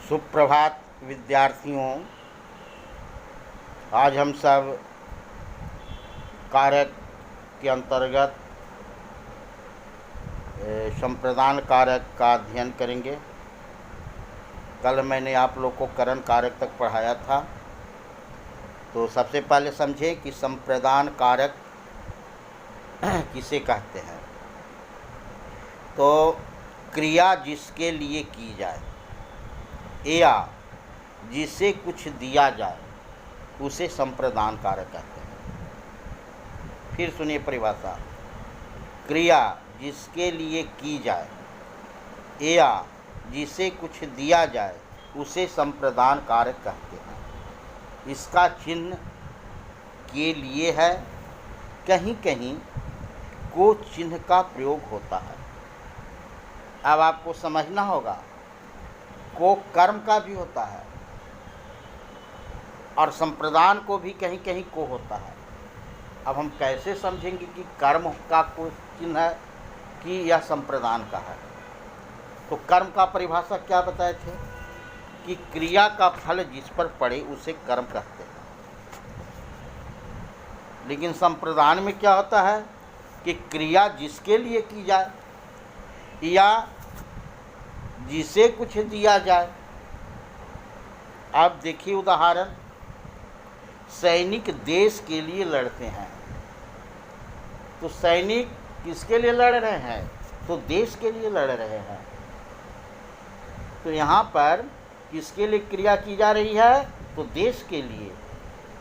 सुप्रभात विद्यार्थियों। आज हम सब कारक के अंतर्गत संप्रदान कारक का अध्ययन करेंगे। कल मैंने आप लोग को करण कारक तक पढ़ाया था। तो सबसे पहले समझें कि संप्रदान कारक किसे कहते हैं। तो क्रिया जिसके लिए की जाए या जिसे कुछ दिया जाए उसे संप्रदान कारक कहते हैं। फिर सुनिए परिभाषा। क्रिया जिसके लिए की जाए या जिसे कुछ दिया जाए उसे संप्रदान कारक कहते हैं। इसका चिन्ह के लिए है, कहीं कहीं को चिन्ह का प्रयोग होता है। अब आपको समझना होगा, को कर्म का भी होता है और संप्रदान को भी कहीं कहीं को होता है। अब हम कैसे समझेंगे कि कर्म का कोई चिन्ह है कि यह संप्रदान का है। तो कर्म का परिभाषा क्या बताए थे कि क्रिया का फल जिस पर पड़े उसे कर्म कहते हैं। लेकिन संप्रदान में क्या होता है कि क्रिया जिसके लिए की जाए या जिसे कुछ दिया जाए। अब देखिए उदाहरण, सैनिक देश के लिए लड़ते हैं। तो सैनिक किसके लिए लड़ रहे हैं? तो देश के लिए लड़ रहे हैं। तो यहाँ पर किसके लिए क्रिया की जा रही है? तो देश के लिए।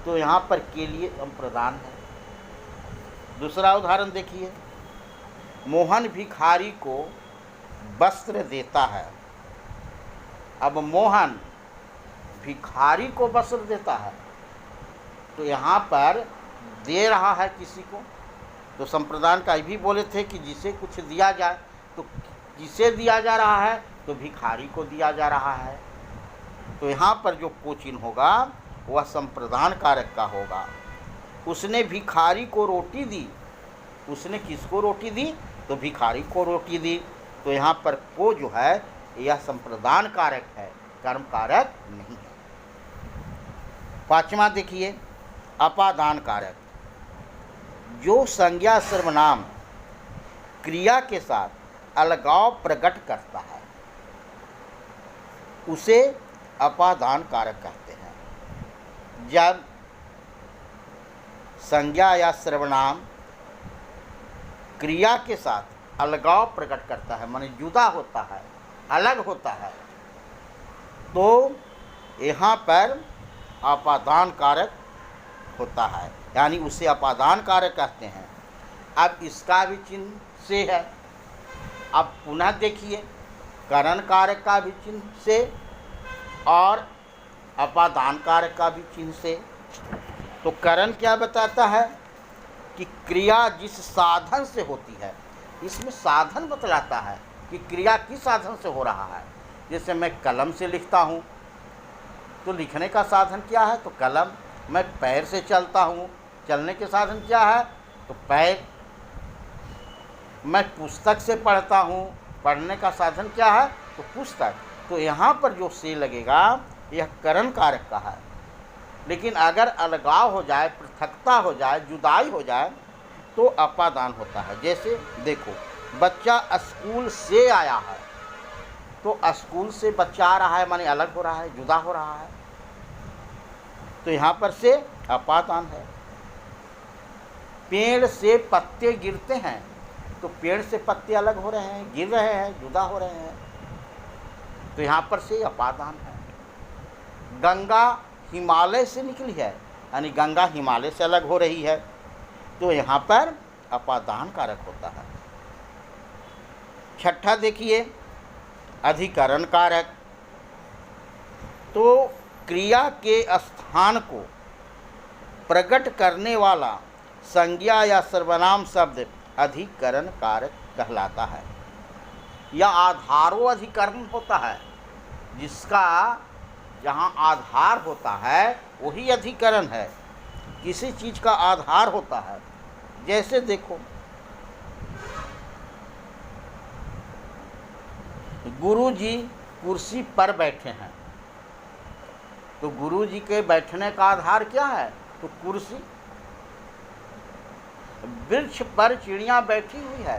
तो यहाँ पर के लिए संप्रदान है। दूसरा उदाहरण देखिए, मोहन भिखारी को वस्त्र देता है। अब मोहन भिखारी को वस्त्र देता है तो यहाँ पर दे रहा है किसी को। तो संप्रदान का भी बोले थे कि जिसे कुछ दिया जाए, तो किसे दिया जा रहा है? तो भिखारी को दिया जा रहा है। तो यहाँ पर जो कोचिन होगा वह संप्रदान कारक का होगा। उसने भिखारी को रोटी दी। उसने किसको रोटी दी? तो भिखारी को रोटी दी। तो यहाँ पर को जो है यह संप्रदान कारक है, कर्म कारक नहीं है। पांचवा देखिए, अपादान कारक। जो संज्ञा सर्वनाम क्रिया के साथ अलगाव प्रकट करता है उसे अपादान कारक कहते हैं। जब संज्ञा या सर्वनाम क्रिया के साथ अलगाव प्रकट करता है, माने जुदा होता है, अलग होता है, तो यहाँ पर अपादान कारक होता है, यानी उसे अपादान कारक कहते हैं। अब इसका भी चिन्ह से है। अब पुनः देखिए, करण कारक का भी चिन्ह से और अपादान कारक का भी चिन्ह से। तो करण क्या बताता है कि क्रिया जिस साधन से होती है, इसमें साधन बतलाता है कि क्रिया किस साधन से हो रहा है। जैसे मैं कलम से लिखता हूँ तो लिखने का साधन क्या है? तो कलम। मैं पैर से चलता हूँ, चलने के साधन क्या है? तो पैर। मैं पुस्तक से पढ़ता हूँ, पढ़ने का साधन क्या है? तो पुस्तक। तो यहाँ पर जो से लगेगा यह करण कारक का है। लेकिन अगर अलगाव हो जाए, पृथकता हो जाए, जुदाई हो जाए तो अपादान होता है। जैसे देखो, बच्चा स्कूल से आया है, तो स्कूल से बच्चा आ रहा है माने अलग हो रहा है, जुदा हो रहा है। तो यहाँ पर से अपादान है। पेड़ से पत्ते गिरते हैं, तो पेड़ से पत्ते अलग हो रहे हैं, गिर रहे हैं, जुदा हो रहे हैं। तो यहाँ पर से अपादान है। गंगा हिमालय से निकली है, यानी गंगा हिमालय से अलग हो रही है, तो यहाँ पर अपादान कारक होता है। छठा देखिए, अधिकरण कारक। तो क्रिया के स्थान को प्रकट करने वाला संज्ञा या सर्वनाम शब्द अधिकरण कारक कहलाता है। या आधारो अधिकरण होता है, जिसका जहाँ आधार होता है वही अधिकरण है। किसी चीज़ का आधार होता है। जैसे देखो, गुरु जी कुर्सी पर बैठे हैं, तो गुरु जी के बैठने का आधार क्या है? तो कुर्सी। वृक्ष पर चिड़िया बैठी हुई है,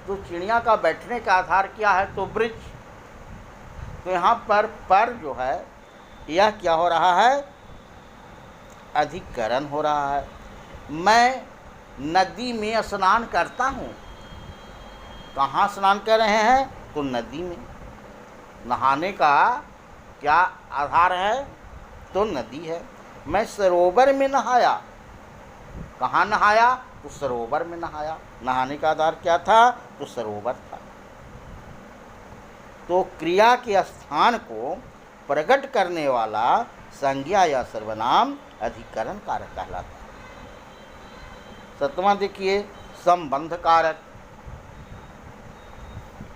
तो चिड़िया का बैठने का आधार क्या है? तो वृक्ष। तो यहाँ पर जो है यह क्या हो रहा है? अधिकरण हो रहा है। मैं नदी में स्नान करता हूँ। कहाँ स्नान कर रहे हैं? तो नदी में। नहाने का क्या आधार है? तो नदी है। मैं सरोवर में नहाया। कहाँ नहाया? तो सरोवर में नहाया। नहाने का आधार क्या था? तो सरोवर था। तो क्रिया के स्थान को प्रकट करने वाला संज्ञा या सर्वनाम अधिकरण कारक कहलाता है। सतवां देखिए, संबंध कारक।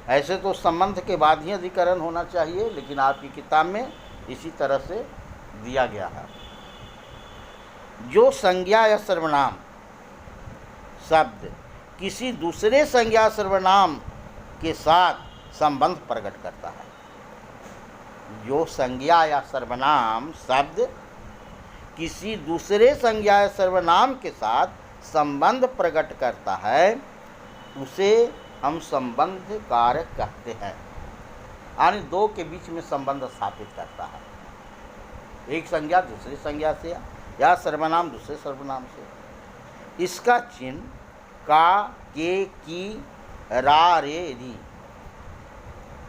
ऐसे तो संबंध के बाद ही अधिकरण होना चाहिए, लेकिन आपकी किताब में इसी तरह से दिया गया है। जो संज्ञा या सर्वनाम शब्द किसी दूसरे संज्ञा सर्वनाम के साथ संबंध प्रकट करता है। जो संज्ञा या सर्वनाम शब्द किसी दूसरे संज्ञा या सर्वनाम के साथ संबंध प्रकट करता है, उसे हम संबंध कारक कहते हैं। यानी दो के बीच में संबंध स्थापित करता है। एक संज्ञा दूसरी संज्ञा से या सर्वनाम दूसरे सर्वनाम से। इसका चिन्ह का, के, की, रा, रे, री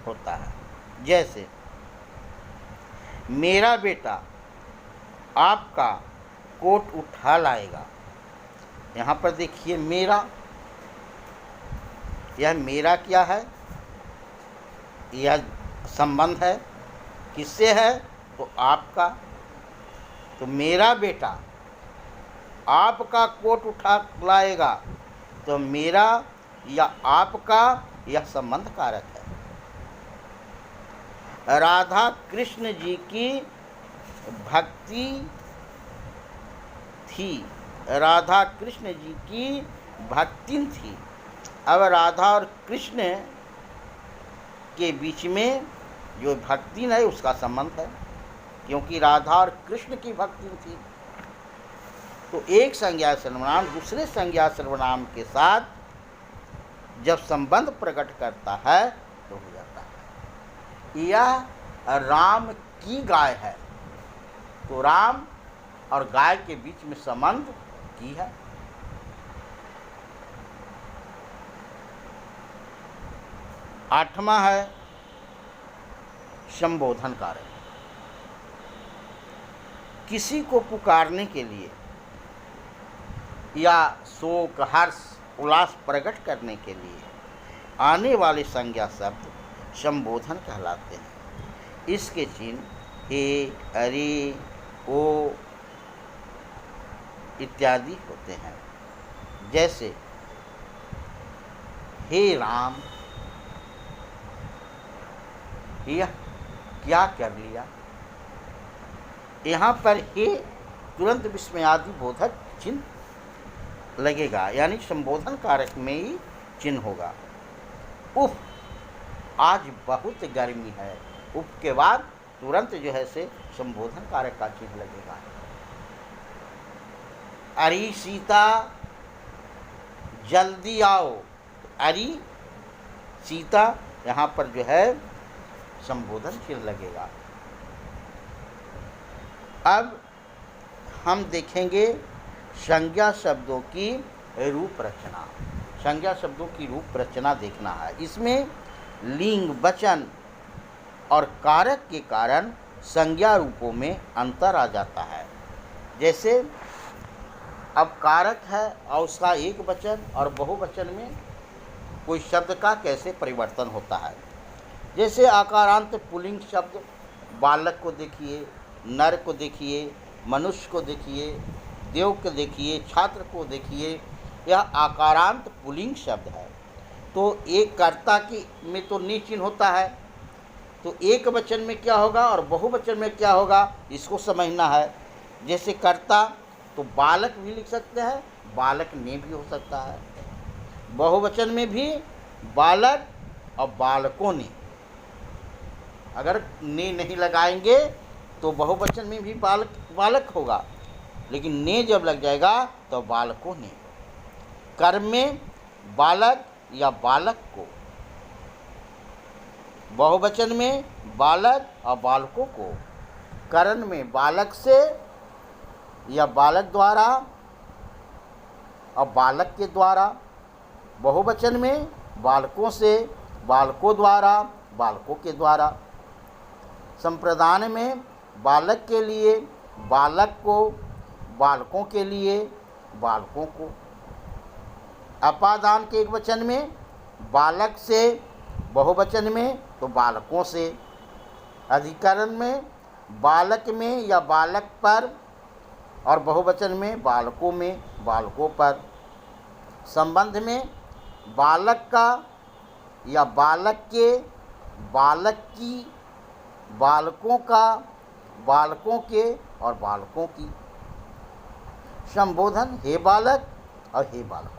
होता है। जैसे मेरा बेटा आपका कोट उठा लाएगा। यहाँ पर देखिए मेरा, यह मेरा क्या है? यह संबंध है। किससे है? तो आपका। तो मेरा बेटा आपका कोट उठा लाएगा, तो मेरा या आपका यह संबंध कारक है। राधा कृष्ण जी की भक्ति थी। राधा कृष्ण जी की भक्ति थी। अब राधा और कृष्ण के बीच में जो भक्ति है उसका संबंध है, क्योंकि राधा और कृष्ण की भक्ति थी। तो एक संज्ञा सर्वनाम दूसरे संज्ञा सर्वनाम के साथ जब संबंध प्रकट करता है तो हो जाता है। यह राम की गाय है, तो राम और गाय के बीच में संबंध की है। आठवां है संबोधन कारक। किसी को पुकारने के लिए या शोक, हर्ष, उल्लास प्रकट करने के लिए आने वाले संज्ञा शब्द संबोधन कहलाते हैं। इसके चिन्ह हे, अरे, ओ इत्यादि होते हैं। जैसे हे राम, यह क्या कर लिया? यहाँ पर हे तुरंत विस्मयादि बोधक चिन्ह लगेगा, यानी संबोधन कारक में ही चिन्ह होगा। उफ, आज बहुत गर्मी है। उफ के बाद तुरंत जो है से संबोधन कारक का चिन्ह लगेगा। अरे सीता जल्दी आओ। अरे सीता, यहाँ पर जो है संबोधन चिन्ह लगेगा। अब हम देखेंगे संज्ञा शब्दों की रूप रचना। संज्ञा शब्दों की रूप रचना देखना है। इसमें लिंग, वचन और कारक के कारण संज्ञा रूपों में अंतर आ जाता है। जैसे अब कारक है और उसका एक वचन और बहुवचन में कोई शब्द का कैसे परिवर्तन होता है। जैसे आकारांत पुल्लिंग शब्द बालक को देखिए, नर को देखिए, मनुष्य को देखिए, देव को देखिए, छात्र को देखिए, यह आकारांत पुल्लिंग शब्द है। तो एक कर्ता की में तो नि चिन्ह होता है, तो एक वचन में क्या होगा और बहुवचन में क्या होगा, इसको समझना है। जैसे कर्ता तो बालक भी लिख सकते हैं, बालक ने भी हो सकता है। बहुवचन में भी बालक और बालकों ने। अगर ने नहीं लगाएंगे तो बहुवचन में भी बालक बालक होगा, लेकिन ने जब लग जाएगा तो बालकों ने। कर्म में बालक या बालक को, बहुवचन में बालक और बालकों को, करण में बालक से या बालक द्वारा और बालक के द्वारा, बहुवचन में बालकों से, बालकों द्वारा, बालकों के द्वारा। संप्रदान में बालक के लिए बालक को, बालकों के लिए बालकों को। अपादान के एक वचन में बालक से, बहुवचन में तो बालकों से। अधिकरण में बालक में या बालक पर और बहुवचन में बालकों में, बालकों पर। संबंध में बालक का या बालक के, बालक की, बालकों का, बालकों के और बालकों की। संबोधन हे बालक और हे बालकों।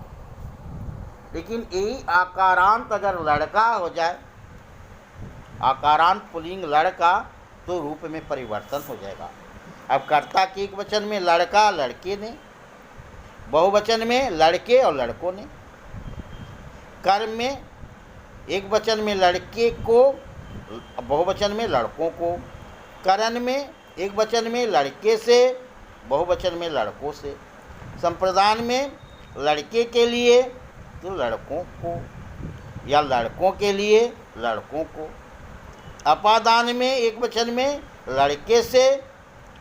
लेकिन यही आकारांत अगर लड़का हो जाए, आकारांत पुल्लिंग लड़का, तो रूप में परिवर्तन हो जाएगा। अब कर्ता के एक वचन में लड़का लड़के ने, बहुवचन में लड़के और लड़कों ने। कर्म में एक वचन में लड़के को, बहुवचन में लड़कों को। करण में एक वचन में लड़के से, बहुवचन में लड़कों से। संप्रदान में लड़के के लिए तो लड़कों को या लड़कों के लिए लड़कों को। अपादान में एक वचन में लड़के से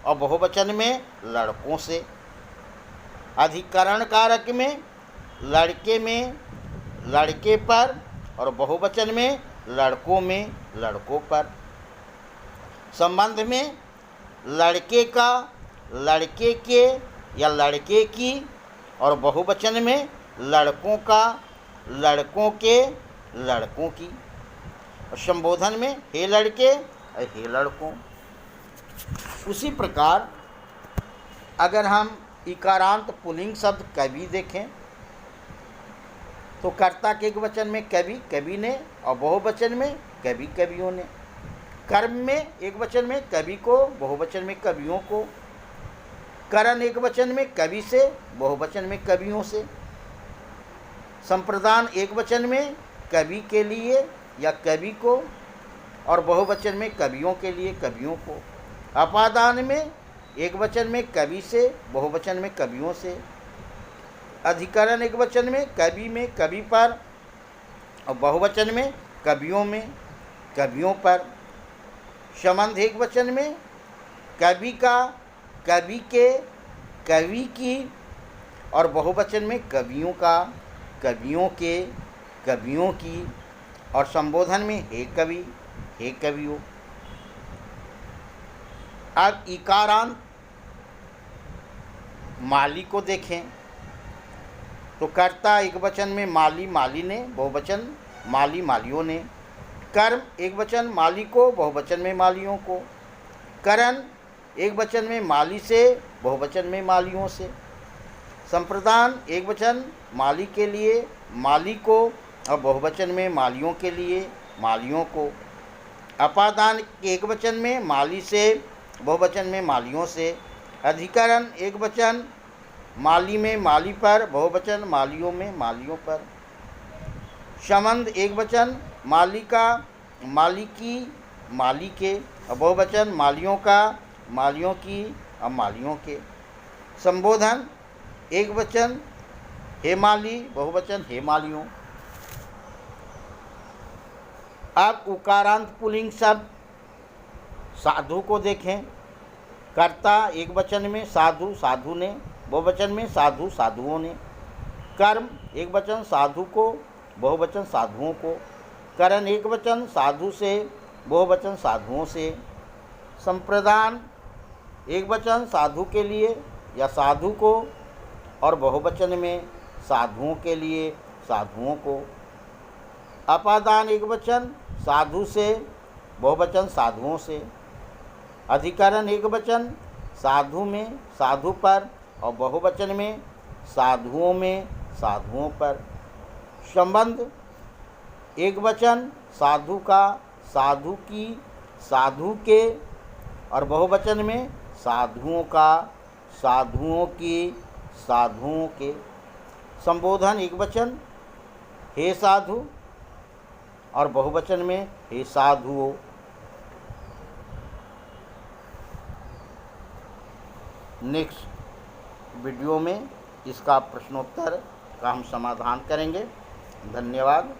और बहुवचन में लड़कों से। अधिकरण कारक में लड़के पर और बहुवचन में लड़कों में, लड़कों पर। संबंध में लड़के का, लड़के के या लड़के की और बहुवचन में लड़कों का, लड़कों के, लड़कों की। और संबोधन में हे लड़के और हे लड़कों। उसी प्रकार अगर हम इकारांत पुल्लिंग शब्द कवि देखें तो कर्ता के एक वचन में कवि, कवि ने, और बहुवचन में कवि, कवियों ने। कर्म में एक वचन में कवि को, बहुवचन में कवियों को। करण एक वचन में कवि से, बहुवचन में कवियों से। संप्रदान एक वचन में कवि के लिए या कवि को और बहुवचन में कवियों के लिए, कवियों को। अपादान में एक वचन में कवि से, बहुवचन में कवियों से। अधिकरण एक वचन में कवि पर और बहुवचन में कवियों में, कवियों पर। संबंध एक वचन में कवि का, कवि के, कवि की और बहुवचन में कवियों का, कवियों के, कवियों की। और संबोधन में हे कवि, हे कवियों। अब इकारांत माली को देखें तो कर्ता एक वचन में माली, माली ने, बहुवचन माली, मालियों ने। कर्म एक वचन माली को, बहुवचन में मालियों को। करण एक वचन में माली से, बहुवचन में मालियों से। संप्रदान एक वचन माली के लिए, माली को और बहुवचन में मालियों के लिए, मालियों को। अपादान एक वचन में माली से, बहुवचन में मालियों से। अधिकरण एक वचन माली में माली पर, बहुवचन मालियों में मालियों पर। संबंध एक वचन माली का, माली की, माली के और बहुवचन मालियों का, मालियों की और मालियों के। संबोधन एक वचन हे माली, बहुवचन हे मालियों। अब उकारांत पुल्लिंग शब्द साधु को देखें। कर्ता एक वचन में साधु, साधु ने, बहुवचन में साधु, साधुओं ने। कर्म एक वचन साधु को, बहुवचन साधुओं को। करण एक वचन साधु से, बहुवचन साधुओं से। संप्रदान एक वचन साधु के लिए या साधु को और बहुवचन में साधुओं के लिए, साधुओं को। अपादान एक वचन साधु से, बहुवचन साधुओं से। अधिकरण एक वचन साधु में, साधु पर और बहुवचन में साधुओं में, साधुओं पर। संबंध एक वचन साधु का, साधु की, साधु के और बहुवचन में साधुओं का, साधुओं की, साधुओं के। संबोधन एकवचन हे साधु और बहुवचन में हे साधुओं। नेक्स्ट वीडियो में इसका प्रश्नोत्तर का हम समाधान करेंगे। धन्यवाद।